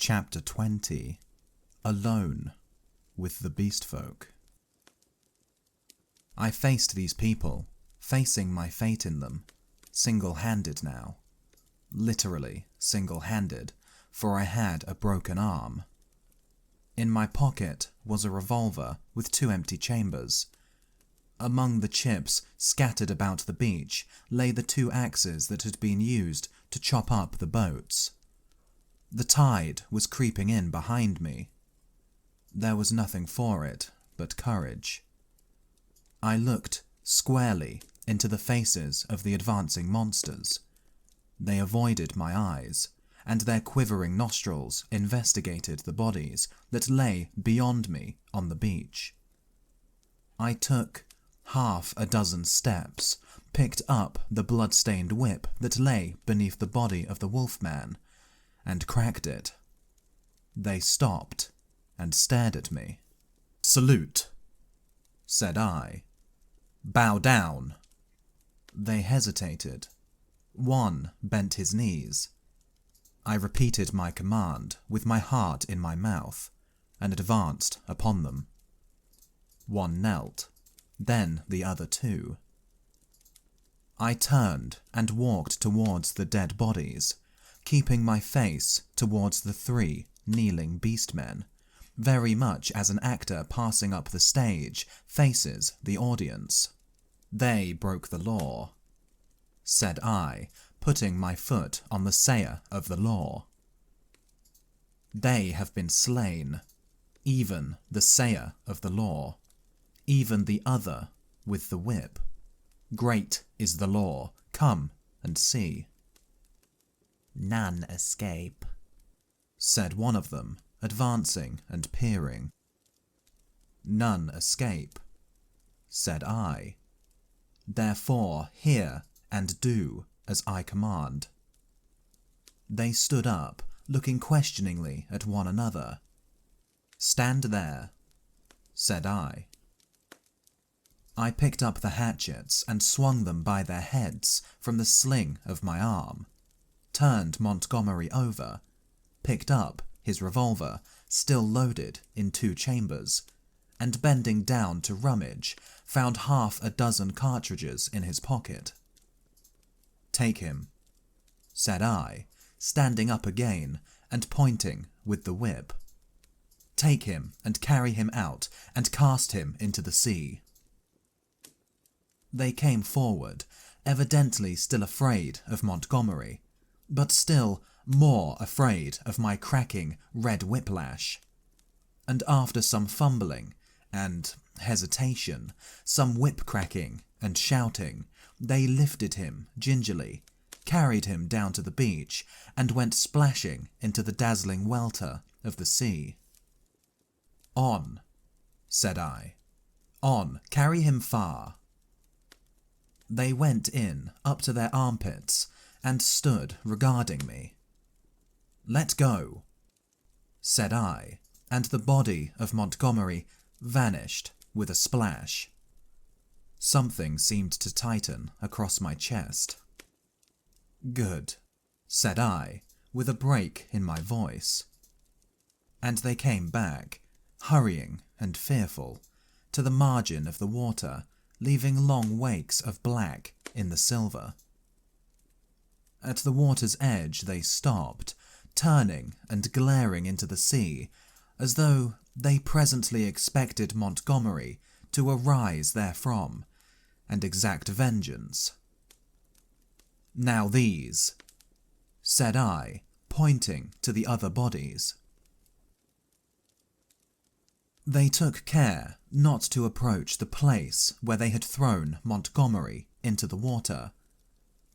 Chapter 20 Alone with the Beast Folk. I faced these people, facing my fate in them, single-handed now. Literally single-handed, for I had a broken arm. In my pocket was a revolver with 2 empty chambers. Among the chips scattered about the beach lay the 2 axes that had been used to chop up the boats. The tide was creeping in behind me. There was nothing for it but courage. I looked squarely into the faces of the advancing monsters. They avoided my eyes, and their quivering nostrils investigated the bodies that lay beyond me on the beach. I took half a dozen steps, picked up the blood-stained whip that lay beneath the body of the wolfman, and cracked it. They stopped and stared at me. "Salute," said I. "Bow down." They hesitated. One bent his knees. I repeated my command with my heart in my mouth and advanced upon them. One knelt, then the other 2. I turned and walked towards the dead bodies, keeping my face towards the 3 kneeling beastmen, very much as an actor passing up the stage faces the audience. "They broke the law," said I, putting my foot on the sayer of the law. "They have been slain, even the sayer of the law, even the other with the whip. Great is the law, come and see." "None escape," said one of them, advancing and peering. "None escape," said I. "Therefore hear and do as I command." They stood up, looking questioningly at one another. "Stand there," said I. I picked up the hatchets and swung them by their heads from the sling of my arm, turned Montgomery over, picked up his revolver, still loaded in 2 chambers, and bending down to rummage, found half a dozen cartridges in his pocket. "Take him," said I, standing up again and pointing with the whip. "Take him and carry him out and cast him into the sea." They came forward, evidently still afraid of Montgomery, but still more afraid of my cracking red whiplash. And after some fumbling and hesitation, some whip-cracking and shouting, they lifted him gingerly, carried him down to the beach, and went splashing into the dazzling welter of the sea. "On," said I. "On, carry him far." They went in, up to their armpits, and stood regarding me. "Let go," said I, and the body of Montgomery vanished with a splash. Something seemed to tighten across my chest. "Good," said I, with a break in my voice. And they came back, hurrying and fearful, to the margin of the water, leaving long wakes of black in the silver. At the water's edge they stopped, turning and glaring into the sea, as though they presently expected Montgomery to arise therefrom and exact vengeance. "Now these," said I, pointing to the other bodies. They took care not to approach the place where they had thrown Montgomery into the water,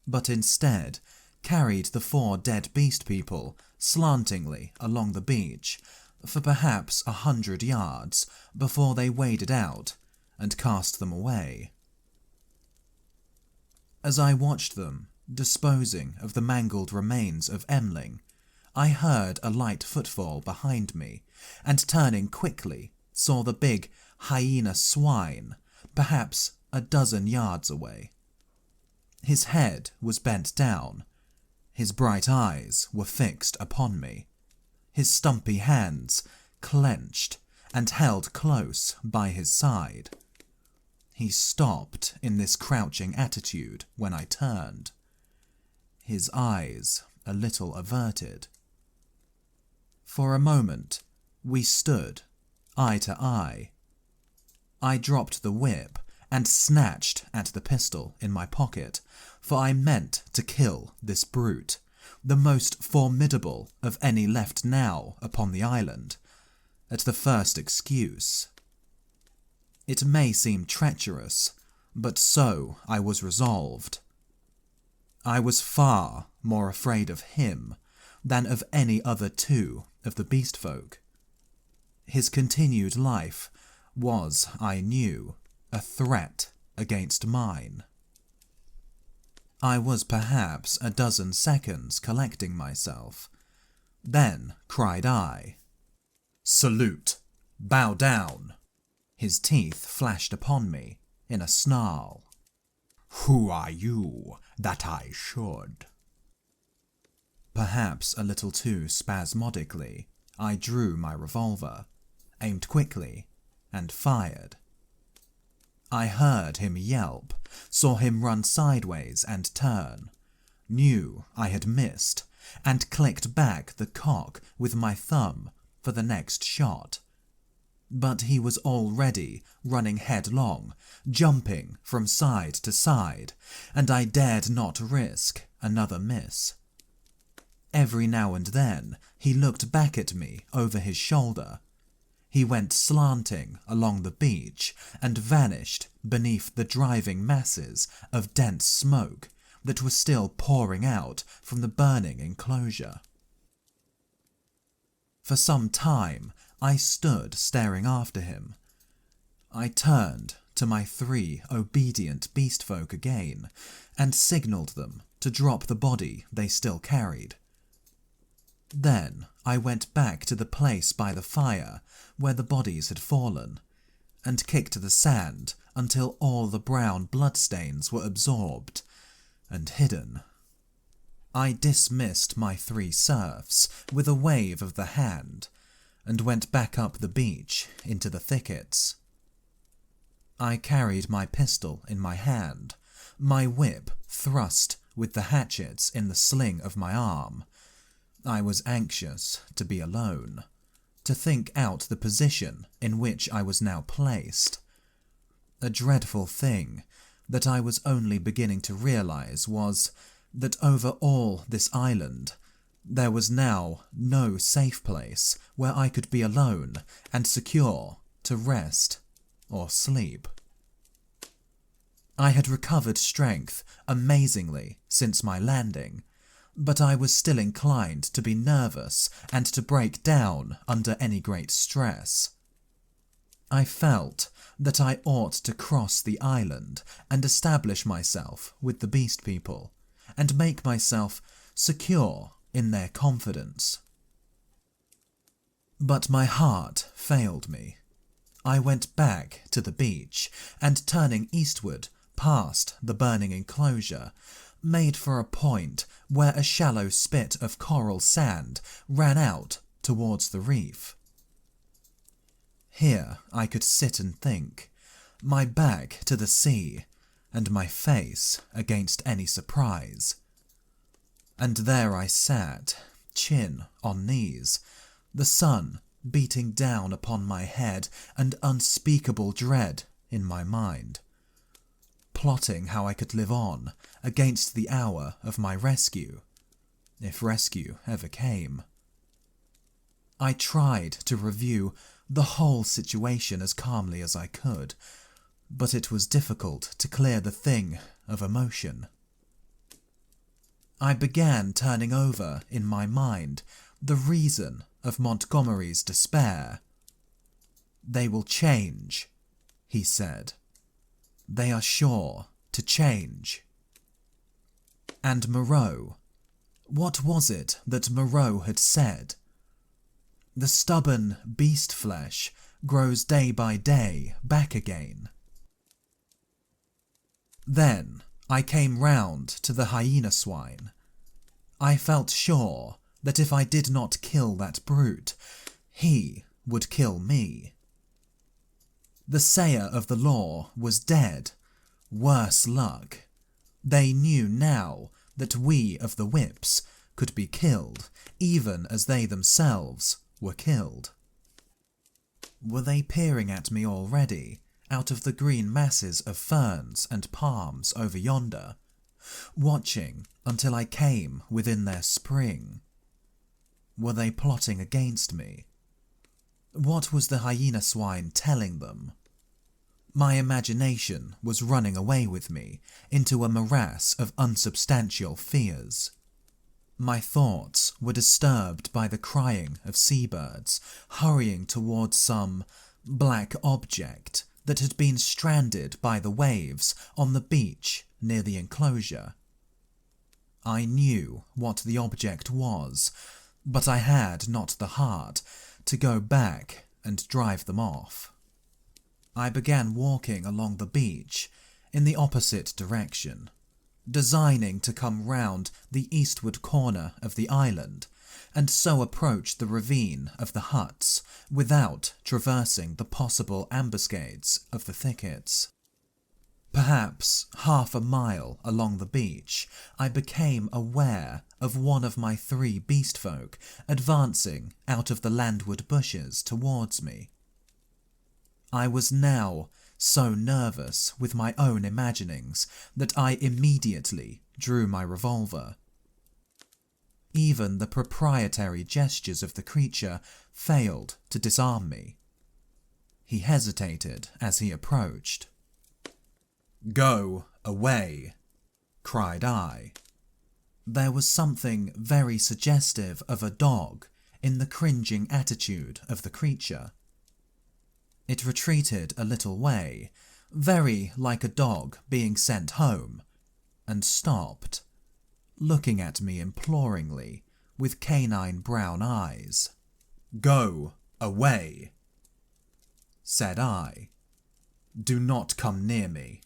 but instead carried the 4 dead beast people slantingly along the beach for perhaps 100 yards before they waded out and cast them away. As I watched them disposing of the mangled remains of Emling, I heard a light footfall behind me, and turning quickly, saw the big hyena swine, perhaps a dozen yards away. His head was bent down, his bright eyes were fixed upon me, his stumpy hands clenched and held close by his side. He stopped in this crouching attitude when I turned, his eyes a little averted. For a moment, we stood, eye to eye. I dropped the whip and snatched at the pistol in my pocket, for I meant to kill this brute, the most formidable of any left now upon the island, at the first excuse. It may seem treacherous, but so I was resolved. I was far more afraid of him than of any other two of the beast folk. His continued life was, I knew, a threat against mine. I was perhaps a dozen seconds collecting myself. Then cried I, "Salute! Bow down!" His teeth flashed upon me in a snarl. "Who are you that I should?" Perhaps a little too spasmodically, I drew my revolver, aimed quickly, and fired. I heard him yelp, saw him run sideways and turn, knew I had missed, and clicked back the cock with my thumb for the next shot. But he was already running headlong, jumping from side to side, and I dared not risk another miss. Every now and then he looked back at me over his shoulder. He went slanting along the beach and vanished beneath the driving masses of dense smoke that was still pouring out from the burning enclosure. For some time I stood staring after him. I turned to my 3 obedient beast folk again and signalled them to drop the body they still carried. Then I went back to the place by the fire where the bodies had fallen, and kicked the sand until all the brown bloodstains were absorbed and hidden. I dismissed my 3 serfs with a wave of the hand, and went back up the beach into the thickets. I carried my pistol in my hand, my whip thrust with the hatchets in the sling of my arm. I was anxious to be alone, to think out the position in which I was now placed. A dreadful thing that I was only beginning to realise was that over all this island there was now no safe place where I could be alone and secure to rest or sleep. I had recovered strength amazingly since my landing, but I was still inclined to be nervous and to break down under any great stress. I felt that I ought to cross the island and establish myself with the beast people, and make myself secure in their confidence. But my heart failed me. I went back to the beach, and turning eastward past the burning enclosure, made for a point where a shallow spit of coral sand ran out towards the reef. Here I could sit and think, my back to the sea, and my face against any surprise. And there I sat, chin on knees, the sun beating down upon my head and unspeakable dread in my mind, plotting how I could live on against the hour of my rescue, if rescue ever came. I tried to review the whole situation as calmly as I could, but it was difficult to clear the thing of emotion. I began turning over in my mind the reason of Montgomery's despair. "They will change," he said. "They are sure to change." And Moreau, what was it that Moreau had said? The stubborn beast flesh grows day by day back again. Then I came round to the hyena swine. I felt sure that if I did not kill that brute, he would kill me. The sayer of the law was dead. Worse luck. They knew now that we of the whips could be killed, even as they themselves were killed. Were they peering at me already, out of the green masses of ferns and palms over yonder, watching until I came within their spring? Were they plotting against me? What was the hyena swine telling them? My imagination was running away with me into a morass of unsubstantial fears. My thoughts were disturbed by the crying of seabirds hurrying towards some black object that had been stranded by the waves on the beach near the enclosure. I knew what the object was, but I had not the heart to go back and drive them off. I began walking along the beach in the opposite direction, designing to come round the eastward corner of the island and so approach the ravine of the huts without traversing the possible ambuscades of the thickets. Perhaps half a mile along the beach, I became aware of one of my 3 beast folk advancing out of the landward bushes towards me. I was now so nervous with my own imaginings that I immediately drew my revolver. Even the proprietary gestures of the creature failed to disarm me. He hesitated as he approached. "Go away," cried I. There was something very suggestive of a dog in the cringing attitude of the creature. It retreated a little way, very like a dog being sent home, and stopped, looking at me imploringly with canine brown eyes. "Go away," said I. "Do not come near me."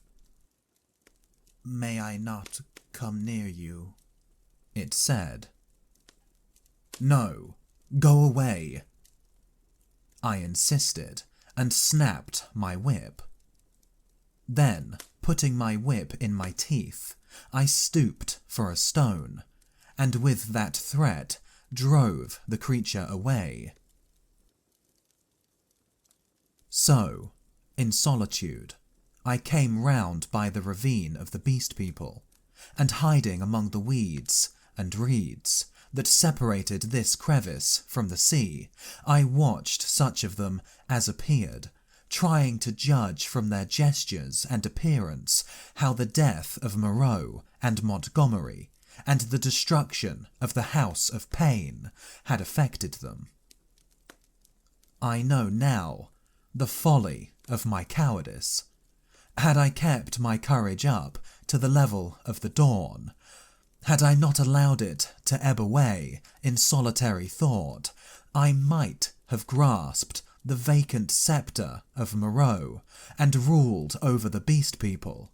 "May I not come near you?" it said. "No, go away," I insisted, and snapped my whip. Then, putting my whip in my teeth, I stooped for a stone, and with that threat drove the creature away. So, in solitude, I came round by the ravine of the beast people, and hiding among the weeds and reeds that separated this crevice from the sea, I watched such of them as appeared, trying to judge from their gestures and appearance how the death of Moreau and Montgomery and the destruction of the House of Pain had affected them. I know now the folly of my cowardice. Had I kept my courage up to the level of the dawn, had I not allowed it to ebb away in solitary thought, I might have grasped the vacant sceptre of Moreau and ruled over the beast people.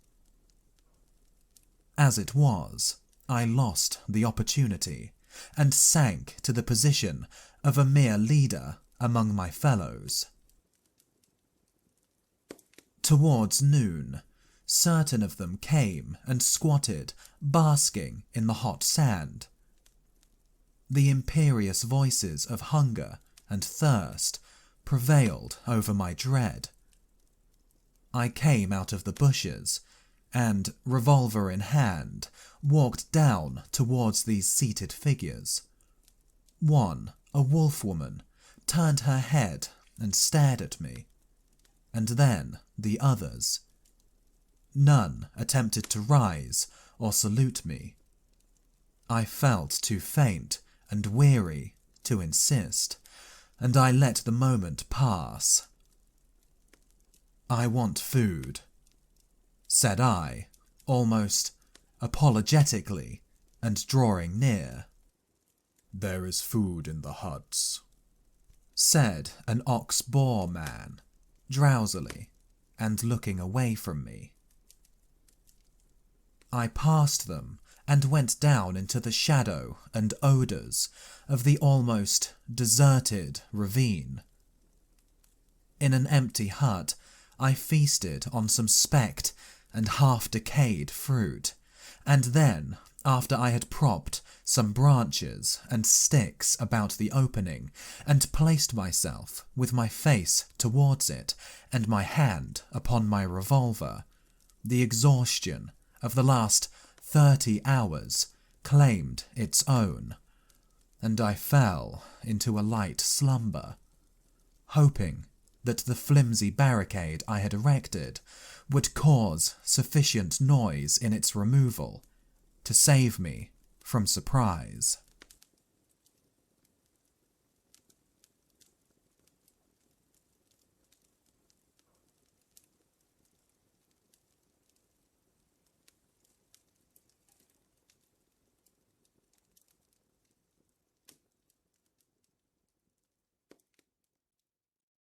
As it was, I lost the opportunity and sank to the position of a mere leader among my fellows. Towards noon, certain of them came and squatted, basking in the hot sand. The imperious voices of hunger and thirst prevailed over my dread. I came out of the bushes and, revolver in hand, walked down towards these seated figures. One, a wolf woman, turned her head and stared at me, and then the others. None attempted to rise or salute me. I felt too faint and weary to insist, and I let the moment pass. "I want food," said I, almost apologetically, and drawing near. "There is food in the huts," said an ox-boar man, drowsily, and looking away from me. I passed them and went down into the shadow and odours of the almost deserted ravine. In an empty hut, I feasted on some specked and half-decayed fruit, and then, after I had propped some branches and sticks about the opening and placed myself with my face towards it and my hand upon my revolver, the exhaustion of the last 30 hours claimed its own, and I fell into a light slumber, hoping that the flimsy barricade I had erected would cause sufficient noise in its removal to save me from surprise.